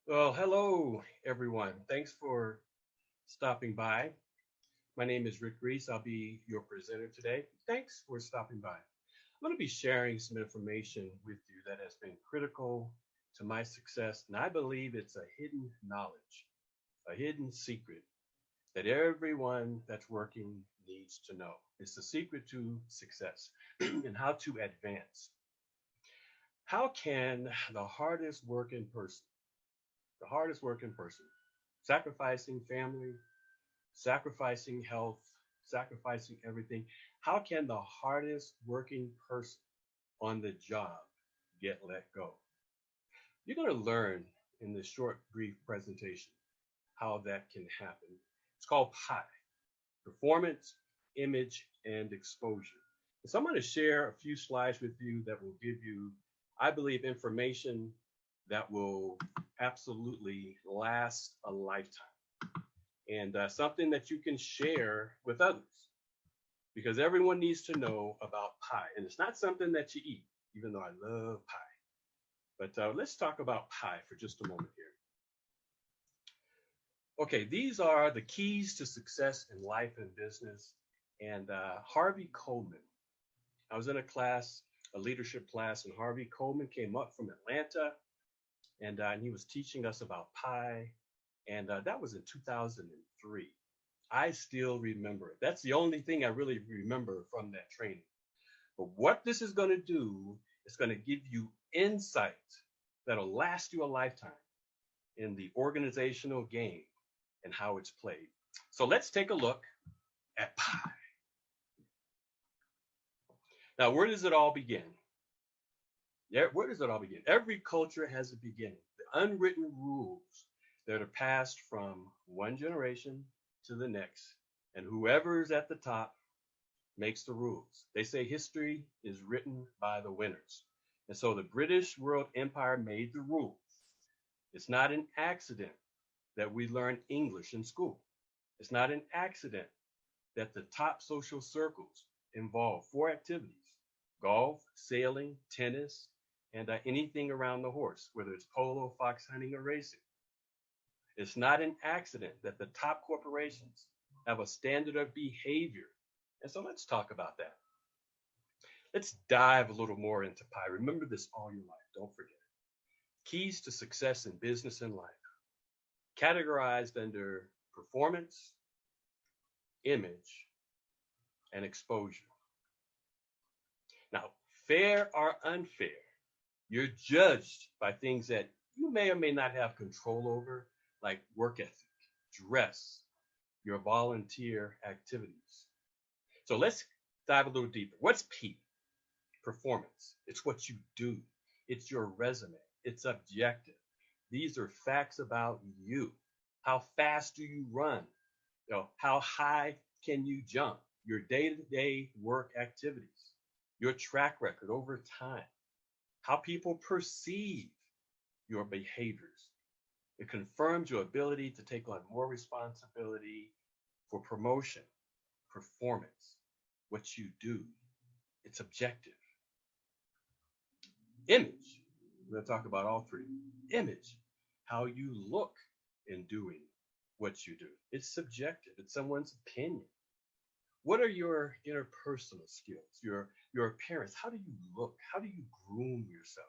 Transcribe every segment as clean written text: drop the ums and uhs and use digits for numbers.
Well, hello, everyone. Thanks for stopping by. My name is Rick Reese. I'll be your presenter today. Thanks for stopping by. I'm going to be sharing some information with you that has been critical to my success, and I believe it's a hidden knowledge, a hidden secret that everyone that's working needs to know. It's the secret to success and how to advance. How can the hardest working person, sacrificing family, sacrificing health, sacrificing everything. How can the hardest working person on the job get let go? You're going to learn in this short, brief presentation how that can happen. It's called PI: performance, image, and exposure. And so I'm going to share a few slides with you that will give you, I believe, information that will absolutely last a lifetime and something that you can share with others because everyone needs to know about pie. And it's not something that you eat, even though I love pie. But let's talk about pie for just a moment here. Okay, these are the keys to success in life and business. And Harvey Coleman, I was in a class, a leadership class, and Harvey Coleman came up from Atlanta and he was teaching us about pie. And that was in 2003. I still remember it. That's the only thing I really remember from that training. But what this is going to do is going to give you insight that'll last you a lifetime in the organizational game and how it's played. So let's take a look at pie. Now, where does it all begin? Yeah, where does it all begin? Every culture has a beginning. The unwritten rules that are passed from one generation to the next. And whoever's at the top makes the rules. They say history is written by the winners. And so the British World Empire made the rules. It's not an accident that we learn English in school. It's not an accident that the top social circles involve four activities: golf, sailing, tennis, and anything around the horse, whether it's polo, fox hunting, or racing. It's not an accident that the top corporations have a standard of behavior. And so let's talk about that. Let's dive a little more into pie. Remember this all your life. Don't forget it. Keys to success in business and life, categorized under performance, image, and exposure. Now, fair or unfair, you're judged by things that you may or may not have control over, like work ethic, dress, your volunteer activities. So let's dive a little deeper. What's P? Performance. It's what you do. It's your resume. It's objective. These are facts about you. How fast do you run? How high can you jump? Your day-to-day work activities, your track record over time, how people perceive your behaviors. It confirms your ability to take on more responsibility for promotion, performance, what you do. It's objective. Image. We're going to talk about all three. Image, how you look in doing what you do. It's subjective. It's someone's opinion. What are your interpersonal skills, your appearance? How do you look? How do you groom yourself?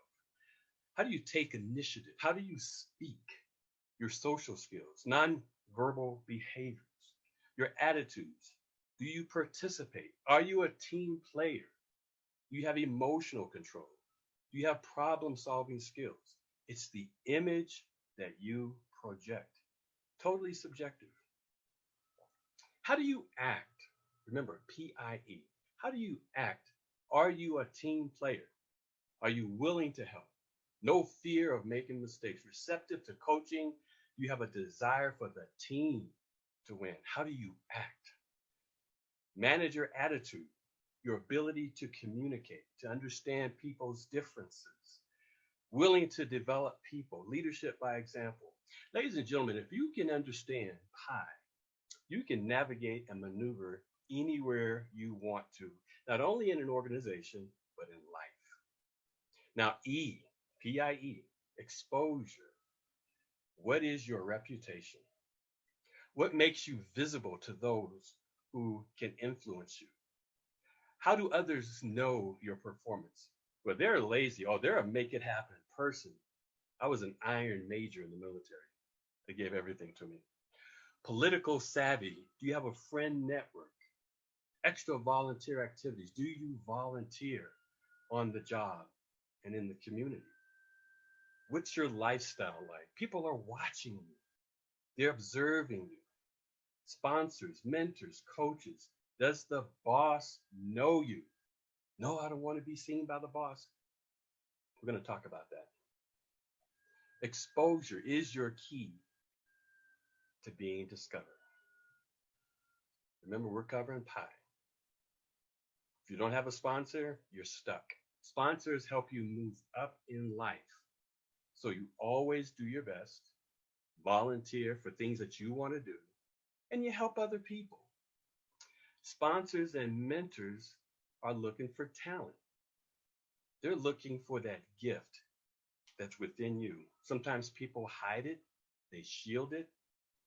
How do you take initiative? How do you speak? Your social skills, non-verbal behaviors, your attitudes. Do you participate? Are you a team player? Do you have emotional control? Do you have problem-solving skills? It's the image that you project. Totally subjective. How do you act? Remember, PIE. How do you act? Are you a team player? Are you willing to help? No fear of making mistakes. Receptive to coaching. You have a desire for the team to win. How do you act? Manage your attitude, your ability to communicate, to understand people's differences, willing to develop people, leadership by example. Ladies and gentlemen, if you can understand PI, you can navigate and maneuver anywhere you want to, not only in an organization, but in life. Now, E, PIE, exposure. What is your reputation? What makes you visible to those who can influence you? How do others know your performance? Well, they're lazy. Oh, they're a make it happen person. I was an iron major in the military. They gave everything to me. Political savvy. Do you have a friend network? Extra volunteer activities. Do you volunteer on the job and in the community? What's your lifestyle like? People are watching you. They're observing you. Sponsors, mentors, coaches. Does the boss know you? No, I don't want to be seen by the boss. We're going to talk about that. Exposure is your key to being discovered. Remember, we're covering pie. If you don't have a sponsor, you're stuck. Sponsors help you move up in life. So you always do your best, volunteer for things that you want to do, and you help other people. Sponsors and mentors are looking for talent. They're looking for that gift that's within you. Sometimes people hide it, they shield it.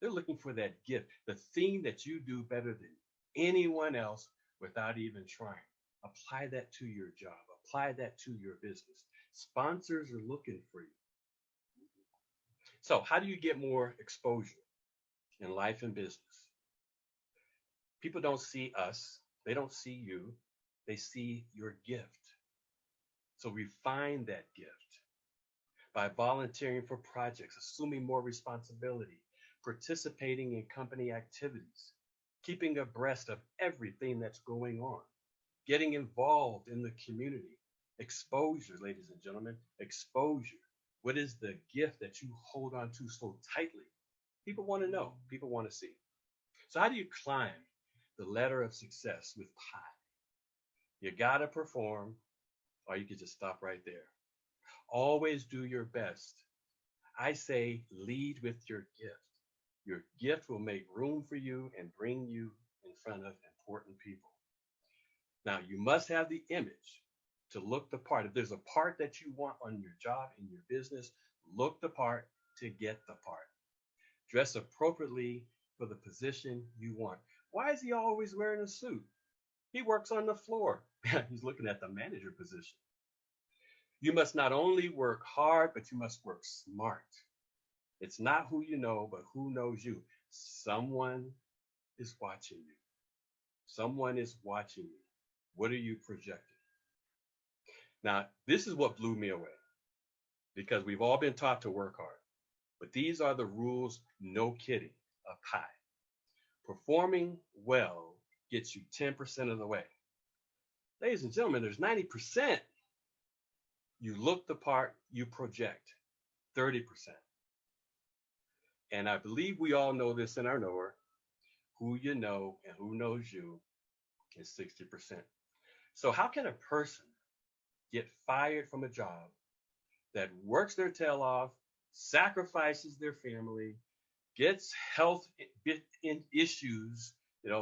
They're looking for that gift, the thing that you do better than anyone else without even trying. Apply that to your job, apply that to your business. Sponsors are looking for you. So, how do you get more exposure in life and business? People don't see us, they don't see you, they see your gift. So, refine that gift by volunteering for projects, assuming more responsibility, participating in company activities, keeping abreast of everything that's going on, getting involved in the community. Exposure, ladies and gentlemen, exposure. What is the gift that you hold on to so tightly? People want to know, people want to see. So, how do you climb the ladder of success with pie? You got to perform, or you could just stop right there. Always do your best. I say lead with your gift. Your gift will make room for you and bring you in front of important people. Now, you must have the image to look the part. If there's a part that you want on your job, in your business, look the part to get the part. Dress appropriately for the position you want. Why is he always wearing a suit? He works on the floor. He's looking at the manager position. You must not only work hard, but you must work smart. It's not who you know, but who knows you. Someone is watching you. Someone is watching you. What are you projecting? Now, this is what blew me away because we've all been taught to work hard. But these are the rules, no kidding, of pie. Performing well gets you 10% of the way. Ladies and gentlemen, there's 90%. You look the part, you project 30%. And I believe we all know this in our knower. Who you know and who knows you is 60%. So how can a person get fired from a job that works their tail off, sacrifices their family, gets health issues,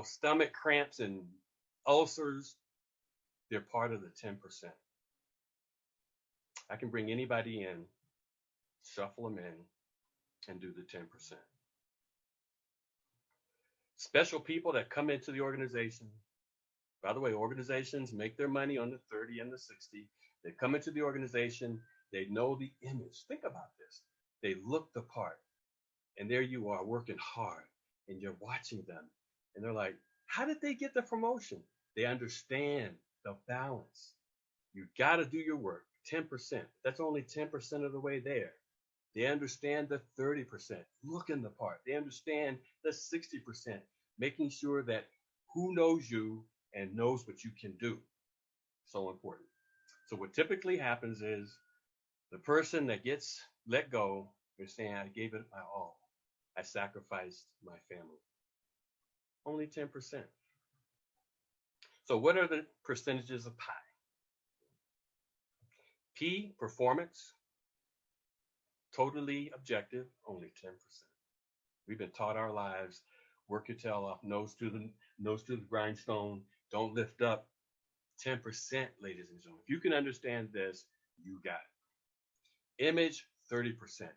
stomach cramps and ulcers? They're part of the 10%. I can bring anybody in, shuffle them in, and do the 10%. Special people that come into the organization. By the way, organizations make their money on the 30 and the 60. They come into the organization, they know the image. Think about this. They look the part. And there you are working hard, and you're watching them. And they're like, how did they get the promotion? They understand the balance. You got to do your work, 10%. That's only 10% of the way there. They understand the 30%, looking the part. They understand the 60%, making sure that who knows you and knows what you can do. So important. So what typically happens is the person that gets let go, they're saying, I gave it my all. I sacrificed my family. Only 10%. So what are the percentages of pie? P, performance, totally objective, only 10%. We've been taught our lives, work your tail off, nose to the grindstone, don't lift up. 10%, ladies and gentlemen. If you can understand this, you got it. Image, 30%.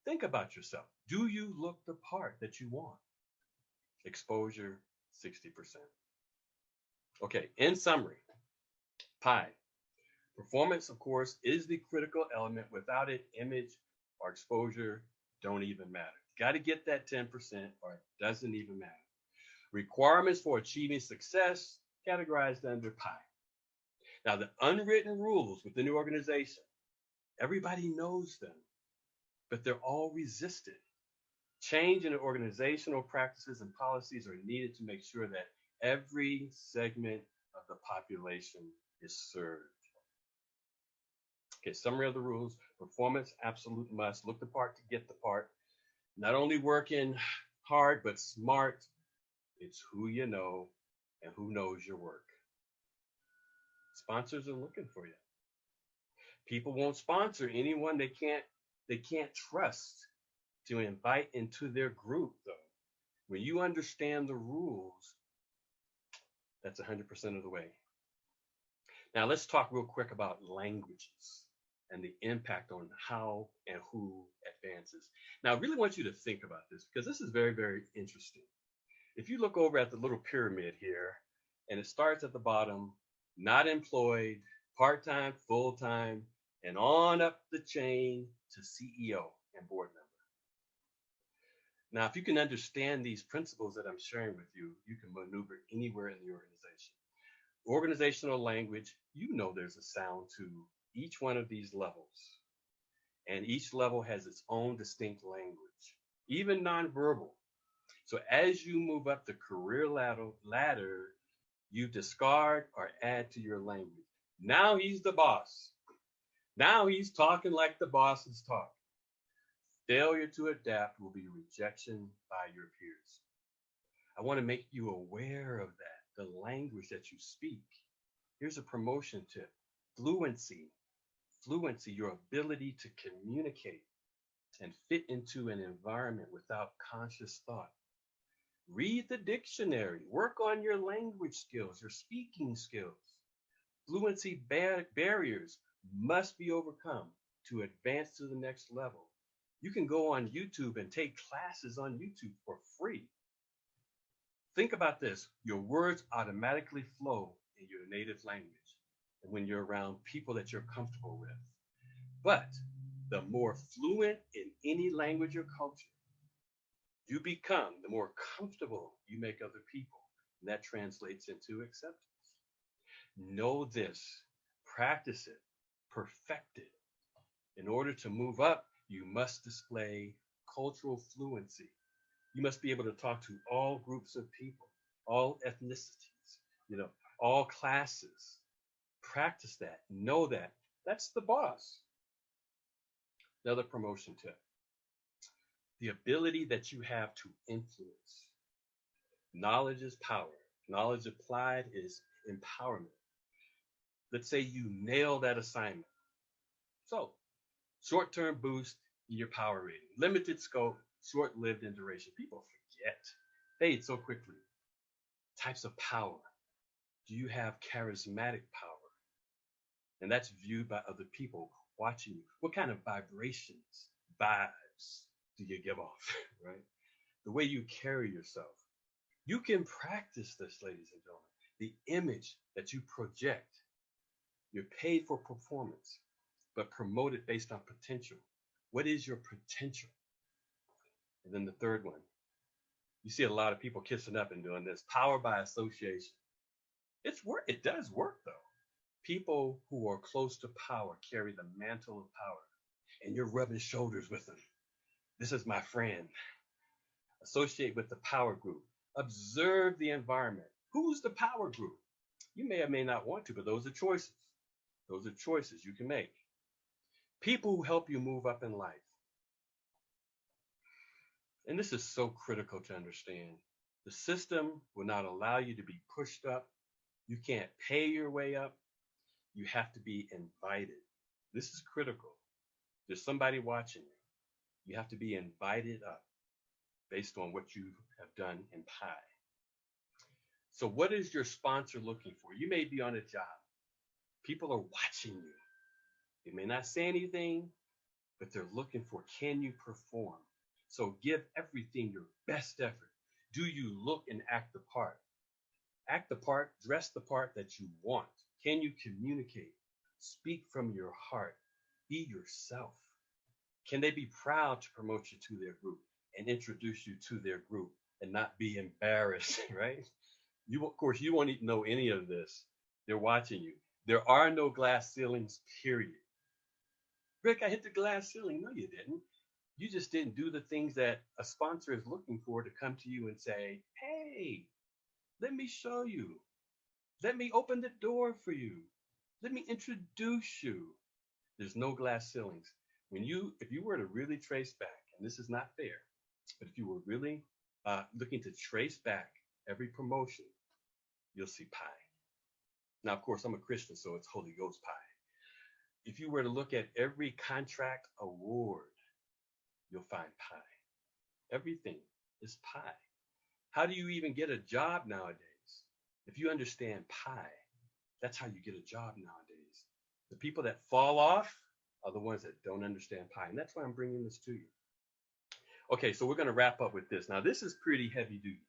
Think about yourself. Do you look the part that you want? Exposure, 60%. Okay, in summary, pie. Performance, of course, is the critical element. Without it, image or exposure don't even matter. Got to get that 10% or it doesn't even matter. Requirements for achieving success, categorized under pie. Now, the unwritten rules within the organization, everybody knows them, but they're all resisted. Change in the organizational practices and policies are needed to make sure that every segment of the population is served. Okay, summary of the rules. Performance, absolute must. Look the part to get the part. Not only working hard, but smart. It's who you know and who knows your work. Sponsors are looking for you. People won't sponsor anyone they can't trust to invite into their group, though. When you understand the rules, that's 100% of the way. Now let's talk real quick about languages and the impact on how and who advances. Now I really want you to think about this because this is very, very interesting. If you look over at the little pyramid here, and it starts at the bottom, not employed, part-time, full-time, and on up the chain to CEO and board member. Now, if you can understand these principles that I'm sharing with you, you can maneuver anywhere in the organization. Organizational language, you know there's a sound to each one of these levels. And each level has its own distinct language, even nonverbal. So as you move up the career ladder, you discard or add to your language. Now he's the boss. Now he's talking like the bosses talk. Failure to adapt will be rejection by your peers. I want to make you aware of that, the language that you speak. Here's a promotion tip. Fluency. Fluency, your ability to communicate and fit into an environment without conscious thought. Read the dictionary. Work on your language skills, your speaking skills. Fluency barriers must be overcome to advance to the next level. You can go on YouTube and take classes on YouTube for free. Think about this. Your words automatically flow in your native language and when you're around people that you're comfortable with. But the more fluent in any language or culture you become, the more comfortable you make other people. And that translates into acceptance. Know this, practice it, perfect it. In order to move up, you must display cultural fluency. You must be able to talk to all groups of people, all ethnicities, all classes. Practice that, know that. That's the boss. Another promotion tip. The ability that you have to influence. Knowledge is power. Knowledge applied is empowerment. Let's say you nail that assignment. So, short-term boost in your power rating. Limited scope, short-lived in duration. People forget. Fade so quickly. Types of power. Do you have charismatic power? And that's viewed by other people watching you. What kind of vibrations, vibes do you give off, right? The way you carry yourself. You can practice this, ladies and gentlemen. The image that you project. You're paid for performance, but promoted based on potential. What is your potential? And then the third one. You see a lot of people kissing up and doing this. Power by association. It does work, though. People who are close to power carry the mantle of power, and you're rubbing shoulders with them. This is my friend. Associate with the power group. Observe the environment. Who's the power group? You may or may not want to, but those are choices. Those are choices you can make. People who help you move up in life. And this is so critical to understand. The system will not allow you to be pushed up. You can't pay your way up. You have to be invited. This is critical. There's somebody watching you. You have to be invited up based on what you have done in pie. So what is your sponsor looking for? You may be on a job. People are watching you. They may not say anything, but they're looking for, can you perform? So give everything your best effort. Do you look and act the part? Act the part, dress the part that you want. Can you communicate? Speak from your heart. Be yourself. Can they be proud to promote you to their group and introduce you to their group and not be embarrassed, right? You, of course, you won't know any of this. They're watching you. There are no glass ceilings, period. Rick, I hit the glass ceiling. No, you didn't. You just didn't do the things that a sponsor is looking for to come to you and say, hey, let me show you. Let me open the door for you. Let me introduce you. There's no glass ceilings. If you were to really trace back, and this is not fair, but if you were really looking to trace back every promotion, you'll see pie. Now, of course, I'm a Christian, so it's Holy Ghost pie. If you were to look at every contract award, you'll find pie. Everything is pie. How do you even get a job nowadays? If you understand pie, that's how you get a job nowadays. The people that fall off are the ones that don't understand pie. And that's why I'm bringing this to you. Okay, so we're going to wrap up with this. Now, this is pretty heavy duty.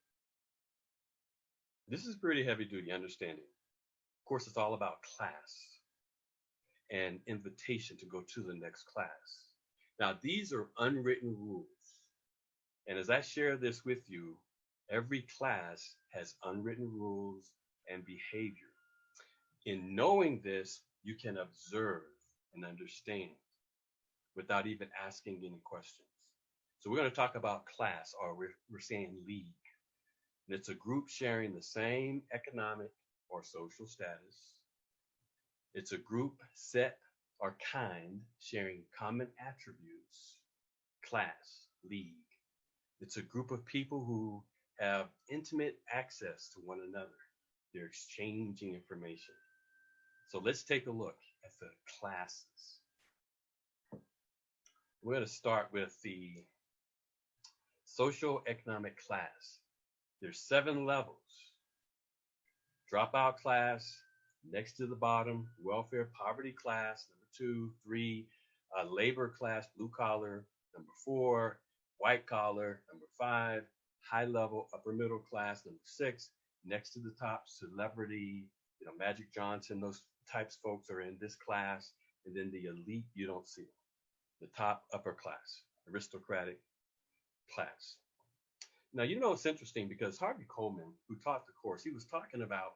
This is pretty heavy duty, understanding. Of course, it's all about class and invitation to go to the next class. Now, these are unwritten rules. And as I share this with you, every class has unwritten rules and behavior. In knowing this, you can observe and understand without even asking any questions. So we're going to talk about class, or we're saying league. And it's a group sharing the same economic or social status. It's a group, set, or kind sharing common attributes. Class, league. It's a group of people who have intimate access to one another. They're exchanging information. So let's take a look at the classes. We're going to start with the Socio-Economic class. There's 7 levels. Dropout class, next to the bottom, welfare poverty class, number 2, 3, labor class, blue collar, number 4, white collar, number 5, high level, upper middle class, number 6, next to the top, celebrity, Magic Johnson, those types of folks are in this class. And then the elite, you don't see them. The top, upper class, aristocratic class. Now, it's interesting because Harvey Coleman, who taught the course, he was talking about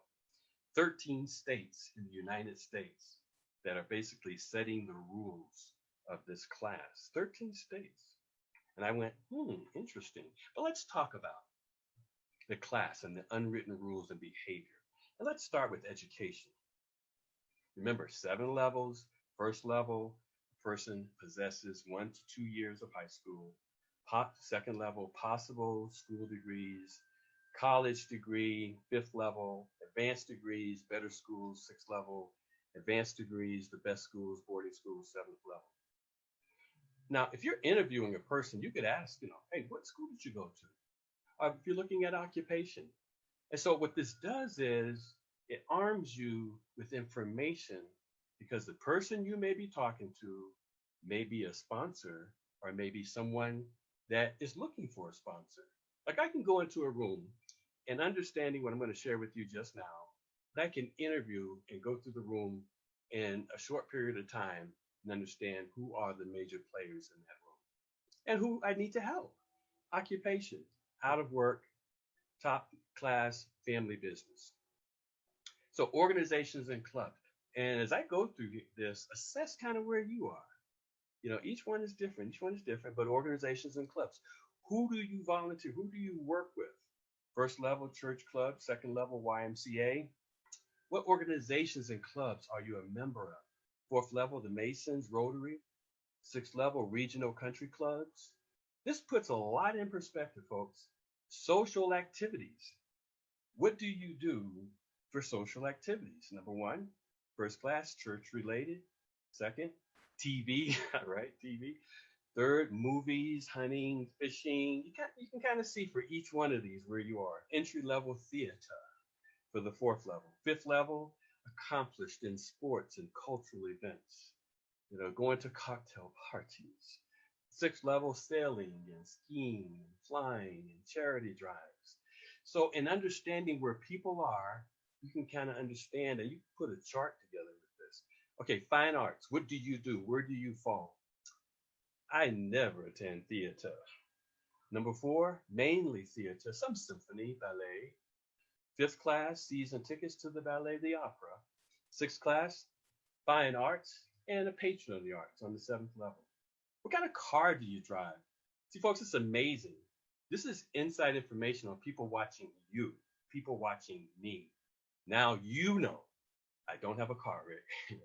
13 states in the United States that are basically setting the rules of this class. 13 states. And I went, interesting. But let's talk about the class and the unwritten rules and behavior. And let's start with education. Remember, 7 levels. First level, a person possesses 1 to 2 years of high school. Second level, possible school degrees. College degree, 5th level. Advanced degrees, better schools, 6th level. Advanced degrees, the best schools, boarding schools, 7th level. Now, if you're interviewing a person, you could ask, hey, what school did you go to? If you're looking at occupation. And so what this does is it arms you with information, because the person you may be talking to may be a sponsor or maybe someone that is looking for a sponsor. Like, I can go into a room and understanding what I'm going to share with you just now, I can interview and go through the room in a short period of time and understand who are the major players in that room and who I need to help. Occupation, out of work, top class, family business. So organizations and clubs. And as I go through this, assess kind of where you are. Each one is different. But organizations and clubs. Who do you volunteer? Who do you work with? First level, church club. Second level, YMCA. What organizations and clubs are you a member of? 4th level, the Masons, Rotary. 6th level, regional country clubs. This puts a lot in perspective, folks. Social activities. What do you do for social activities? Number 1, first class, church related. 2nd, TV, right? TV. 3rd, movies, hunting, fishing. You can kind of see for each one of these where you are. Entry level, theater for the 4th level. 5th level, accomplished in sports and cultural events. going to cocktail parties, sixth level sailing and skiing and flying and charity drives. So, in understanding where people are, you can kind of understand and you can put a chart together with this. Okay, fine arts. What do you do? Where do you fall? I never attend theater. Number four, mainly theater, some symphony, ballet. Fifth class, season tickets to the ballet, the opera. Sixth class, fine arts, and a patron of the arts on the seventh level. What kind of car do you drive? See, folks, it's amazing. This is inside information on people watching you, people watching me. Now you know I don't have a car, Rick.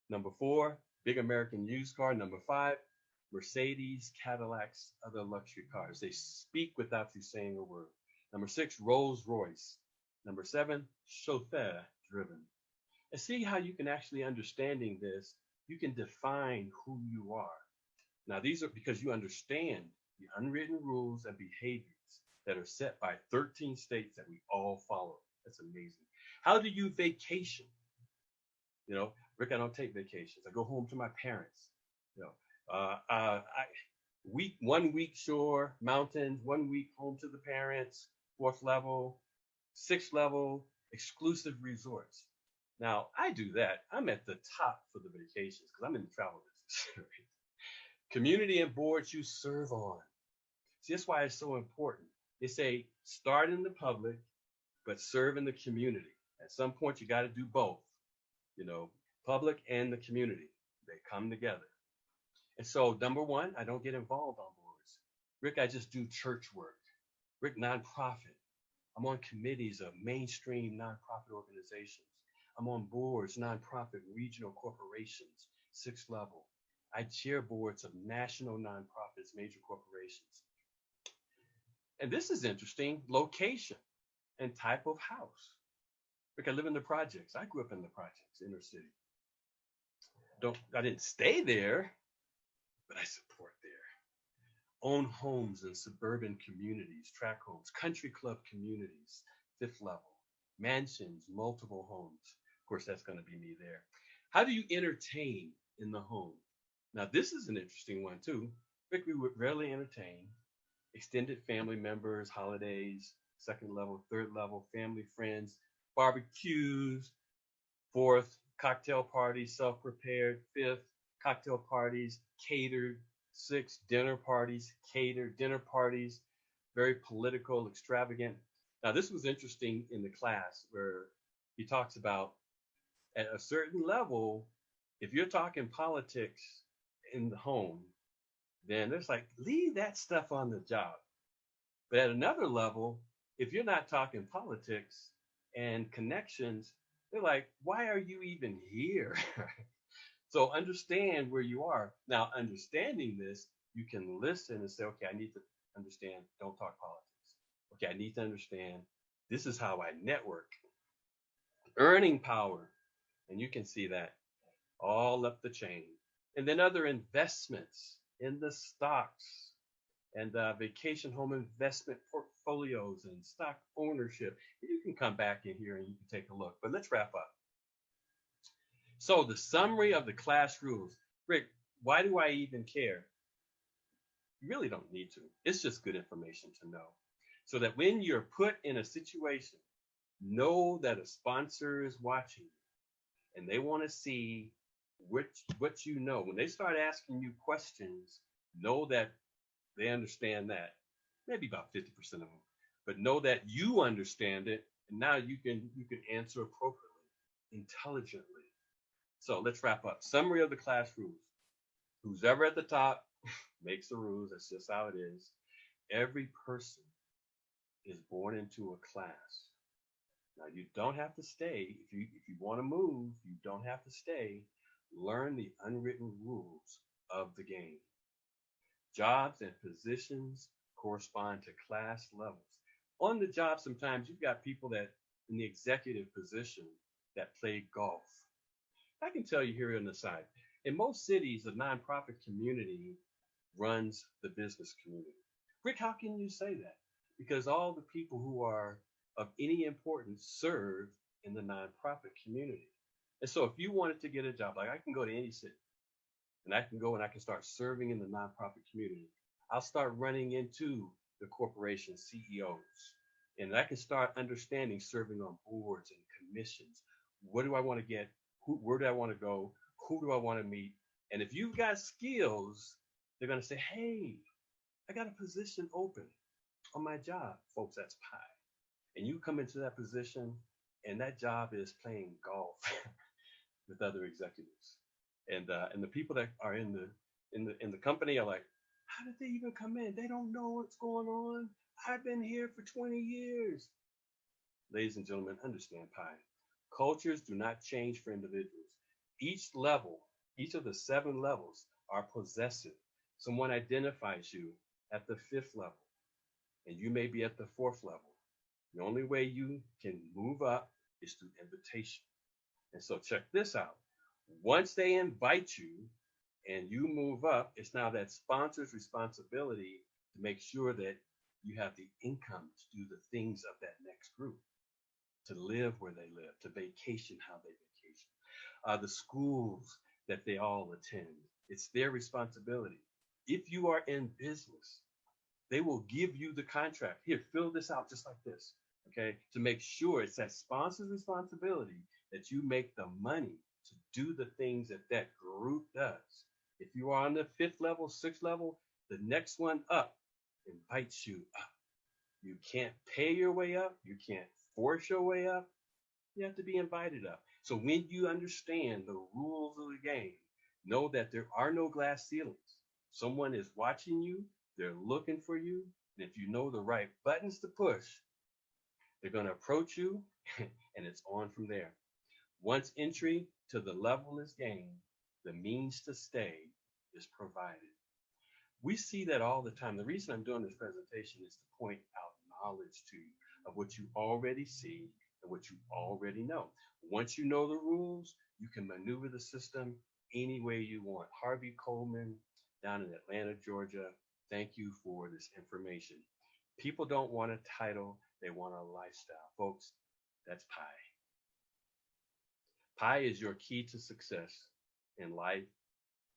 Number four, big American used car. Number five, Mercedes, Cadillacs, other luxury cars. They speak without you saying a word. Number six, Rolls Royce. Number seven, chauffeur driven. And see how you can actually understanding this, you can define who you are. Now, these are because you understand the unwritten rules and behaviors that are set by 13 states that we all follow. That's amazing. How do you vacation? Rick, I don't take vacations. I go home to my parents. You know, I 1 week shore, mountains, 1 week home to the parents, fourth level, sixth level, exclusive resorts. Now, I do that. I'm at the top for the vacations because I'm in the travel business. Community and boards you serve on. See, that's why it's so important. They say start in the public, but serve in the community. At some point, you got to do both, public and the community. They come together. And so, number one, I don't get involved on boards. Rick, I just do church work. Rick, nonprofit. I'm on committees of mainstream nonprofit organizations. I'm on boards, nonprofit regional corporations, sixth level. I chair boards of national nonprofits, major corporations. And this is interesting, location and type of house. Rick, I live in the projects. I grew up in the projects, inner city. I didn't stay there, but I support there. Own homes in suburban communities, tract homes, country club communities, fifth level, mansions, multiple homes. Of course, that's going to be me there. How do you entertain in the home? Now, this is an interesting one too. Rick, we would rarely entertain extended family members, holidays, second level, third level, family, friends, barbecues, fourth, cocktail parties, self-prepared, fifth, cocktail parties, catered, sixth, dinner parties, catered, dinner parties, very political, extravagant. Now, this was interesting in the class where he talks about at a certain level, if you're talking politics in the home, then there's like, leave that stuff on the job. But at another level, if you're not talking politics and connections, they're like, why are you even here? So understand where you are. Now, understanding this, you can listen and say, okay, I need to understand, don't talk politics. Okay, I need to understand, this is how I network. Earning power, and you can see that all up the chain. And then other investments in the stocks and vacation home investment portfolios and stock ownership. You can come back in here and you can take a look. But let's wrap up. So the summary of the class rules. Rick, why do I even care? You really don't need to. It's just good information to know. So that when you're put in a situation, know that a sponsor is watching you and they want to see what you know. When they start asking you questions, know that they understand that. Maybe about 50% of them. But know that you understand it, and now you can answer appropriately, intelligently. So let's wrap up. Summary of the class rules. Who's ever at the top makes the rules. That's just how it is. Every person is born into a class. Now you don't have to stay. If you want to move, you don't have to stay. Learn the unwritten rules of the game. Jobs and positions correspond to class levels. On the job, sometimes you've got people that in the executive position that play golf. I can tell you here on the side, in most cities, the nonprofit community runs the business community. Rick, how can you say that? Because all the people who are of any importance serve in the nonprofit community. And so if you wanted to get a job, like I can go to any city, and I can go and I can start serving in the nonprofit community. I'll start running into the corporation CEOs, and I can start understanding serving on boards and commissions. What do I want to get? Where do I want to go? Who do I want to meet? And if you've got skills, they're going to say, hey, I got a position open on my job. Folks, that's pie. And you come into that position, and that job is playing golf with other executives. And the people that are in the company are like, how did they even come in? They don't know what's going on. I've been here for 20 years. Ladies and gentlemen, understand pie. Cultures do not change for individuals. Each level, each of the 7 levels are possessive. Someone identifies you at the 5th level, and you may be at the 4th level. The only way you can move up is through invitation. And so check this out. Once they invite you and you move up, it's now that sponsor's responsibility to make sure that you have the income to do the things of that next group, to live where they live, to vacation how they vacation, the schools that they all attend. It's their responsibility. If you are in business, they will give you the contract. Here, fill this out just like this, okay? To make sure it's that sponsor's responsibility that you make the money to do the things that that group does. If you are on the 5th level, 6th level, the next one up invites you up. You can't pay your way up. You can't force your way up. You have to be invited up. So when you understand the rules of the game, know that there are no glass ceilings. Someone is watching you. They're looking for you. And if you know the right buttons to push, they're going to approach you, and it's on from there. Once entry to the level is gained, the means to stay is provided. We see that all the time. The reason I'm doing this presentation is to point out knowledge to you of what you already see and what you already know. Once you know the rules, you can maneuver the system any way you want. Harvey Coleman down in Atlanta, Georgia, thank you for this information. People don't want a title, they want a lifestyle. Folks, that's pie. Pie is your key to success in life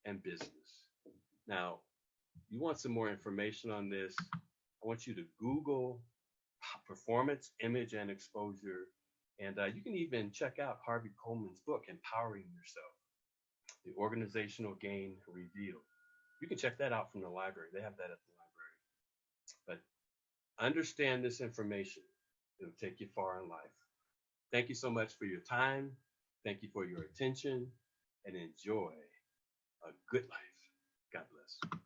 and business. Now, you want some more information on this, I want you to Google performance, image, and exposure. And you can even check out Harvey Coleman's book, Empowering Yourself, The Organizational Gain Revealed. You can check that out from the library. They have that at the library. But understand this information. It'll take you far in life. Thank you so much for your time. Thank you for your attention, and enjoy a good life. God bless.